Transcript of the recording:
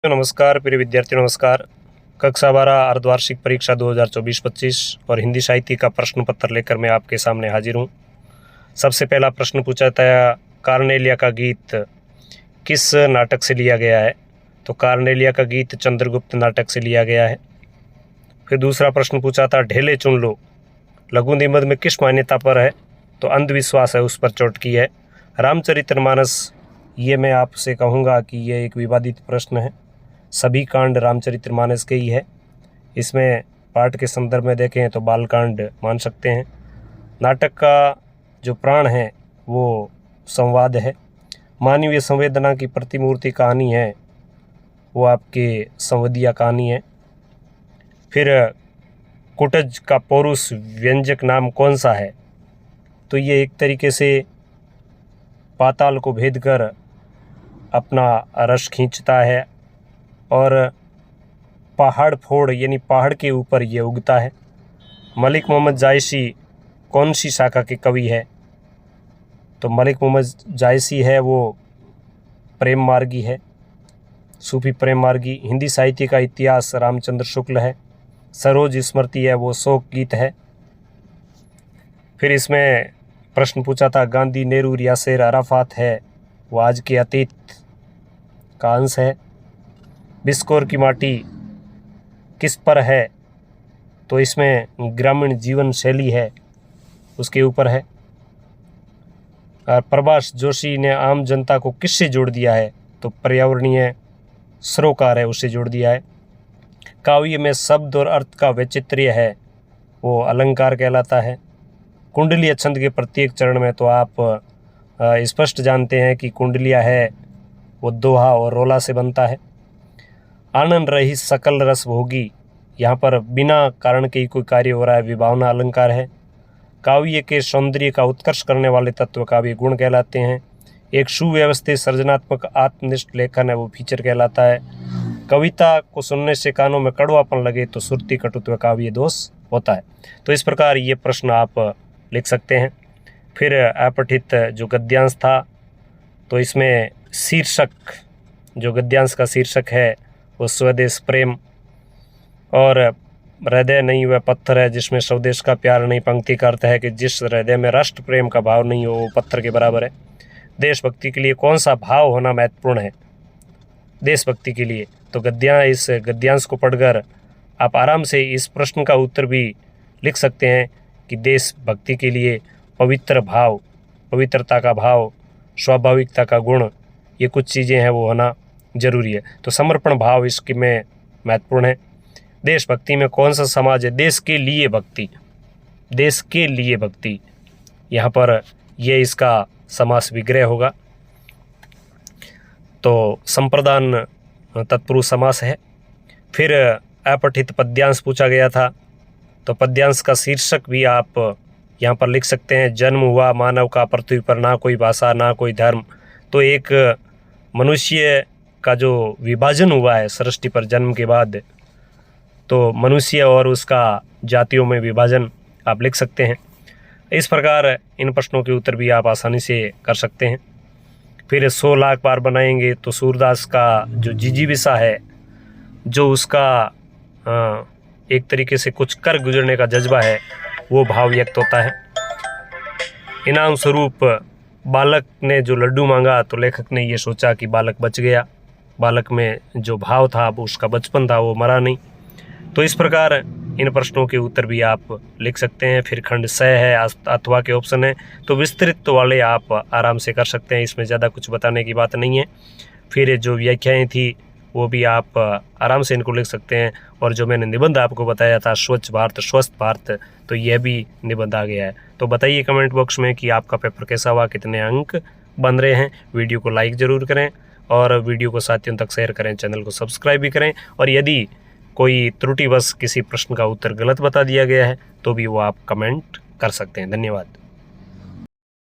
नमस्कार प्रिय विद्यार्थी, नमस्कार। कक्षा 12 अर्धवार्षिक परीक्षा 2024-25 और हिंदी साहित्य का प्रश्न पत्र लेकर मैं आपके सामने हाजिर हूँ। सबसे पहला प्रश्न पूछा था, कार्नेलिया का गीत किस नाटक से लिया गया है? तो कार्नेलिया का गीत चंद्रगुप्त नाटक से लिया गया है। फिर दूसरा प्रश्न पूछा था, ढेले चुन लो लघु निबंध में किस मान्यता पर है? तो अंधविश्वास है, उस पर चोट की है। रामचरितमानस, ये मैं आपसे कहूँगा कि ये एक विवादित प्रश्न है। सभी कांड रामचरितमानस के ही है। इसमें पाठ के संदर्भ में देखें तो बालकांड मान सकते हैं। नाटक का जो प्राण है वो संवाद है। मानवीय संवेदना की प्रतिमूर्ति कहानी है वो आपके संवदिया कहानी है। फिर कुटज का पौरुष व्यंजक नाम कौन सा है? तो ये एक तरीके से पाताल को भेद कर अपना रस खींचता है और पहाड़ फोड़ यानी पहाड़ के ऊपर ये उगता है। मलिक मोहम्मद जायसी कौन सी शाखा के कवि है? तो मलिक मोहम्मद जायसी है वो प्रेम मार्गी है, सूफी प्रेम मार्गी। हिंदी साहित्य का इतिहास रामचंद्र शुक्ल है। सरोज स्मृति है वो शोक गीत है। फिर इसमें प्रश्न पूछा था, गांधी, नेहरू, यासेर अराफात है वो आज के अतीत का अंश है। बिस्कोर की माटी किस पर है? तो इसमें ग्रामीण जीवन शैली है उसके ऊपर है। और प्रभाष जोशी ने आम जनता को किससे जोड़ दिया है? तो पर्यावरणीय सरोकार है, उससे जोड़ दिया है। काव्य में शब्द और अर्थ का वैचित्र्य है वो अलंकार कहलाता है। कुंडलीय छंद के प्रत्येक चरण में तो आप स्पष्ट जानते हैं कि कुंडलिया है वो दोहा और रोला से बनता है। आनंद रही सकल रस भोगी, यहाँ पर बिना कारण के ही कोई कार्य हो रहा है, विभावना अलंकार है। काव्य के सौंदर्य का उत्कर्ष करने वाले तत्व काव्य गुण कहलाते हैं। एक सुव्यवस्थित सृजनात्मक आत्मनिष्ठ लेखन है वो फीचर कहलाता है। कविता को सुनने से कानों में कड़वापन लगे तो सुरती कटुत्व काव्य दोष होता है। तो इस प्रकार ये प्रश्न आप लिख सकते हैं। फिर अपठित जो गद्यांश था तो इसमें शीर्षक, जो गद्यांश का शीर्षक है वो स्वदेश प्रेम और हृदय नहीं वह पत्थर है जिसमें स्वदेश का प्यार नहीं। पंक्ति का अर्थ है कि जिस हृदय में राष्ट्र प्रेम का भाव नहीं हो वो पत्थर के बराबर है। देशभक्ति के लिए कौन सा भाव होना महत्वपूर्ण है देशभक्ति के लिए? तो इस गद्यांश को पढ़कर आप आराम से इस प्रश्न का उत्तर भी लिख सकते हैं कि देशभक्ति के लिए पवित्र भाव, पवित्रता का भाव, स्वाभाविकता का गुण, ये कुछ चीज़ें हैं वो होना जरूरी है। तो समर्पण भाव इसके में महत्वपूर्ण है। देशभक्ति में कौन सा समाज है? देश के लिए भक्ति, देश के लिए भक्ति, यहाँ पर ये इसका समास विग्रह होगा। तो संप्रदान तत्पुरुष समास है। फिर अपठित पद्यांश पूछा गया था तो पद्यांश का शीर्षक भी आप यहाँ पर लिख सकते हैं। जन्म हुआ मानव का पृथ्वी पर, ना कोई भाषा ना कोई धर्म। तो एक मनुष्य का जो विभाजन हुआ है सृष्टि पर जन्म के बाद, तो मनुष्य और उसका जातियों में विभाजन आप लिख सकते हैं। इस प्रकार इन प्रश्नों के उत्तर भी आप आसानी से कर सकते हैं। फिर 100 लाख बार बनाएंगे तो सूरदास का जो जिजीविषा है, जो उसका एक तरीके से कुछ कर गुजरने का जज्बा है वो भाव व्यक्त होता है। इनाम स्वरूप बालक ने जो लड्डू मांगा तो लेखक ने ये सोचा कि बालक बच गया, बालक में जो भाव था वो उसका बचपन था, वो मरा नहीं। तो इस प्रकार इन प्रश्नों के उत्तर भी आप लिख सकते हैं। फिर खंड 6 है, अथवा के ऑप्शन है, तो विस्तृत वाले आप आराम से कर सकते हैं, इसमें ज़्यादा कुछ बताने की बात नहीं है। फिर जो व्याख्याएं थी वो भी आप आराम से इनको लिख सकते हैं। और जो मैंने निबंध आपको बताया था, स्वच्छ भारत स्वस्थ भारत, तो यह भी निबंध आ गया है। तो बताइए कमेंट बॉक्स में कि आपका पेपर कैसा हुआ, कितने अंक बन रहे हैं। वीडियो को लाइक ज़रूर करें और वीडियो को साथियों तक शेयर करें, चैनल को सब्सक्राइब भी करें। और यदि कोई त्रुटिवश किसी प्रश्न का उत्तर गलत बता दिया गया है तो भी वो आप कमेंट कर सकते हैं। धन्यवाद।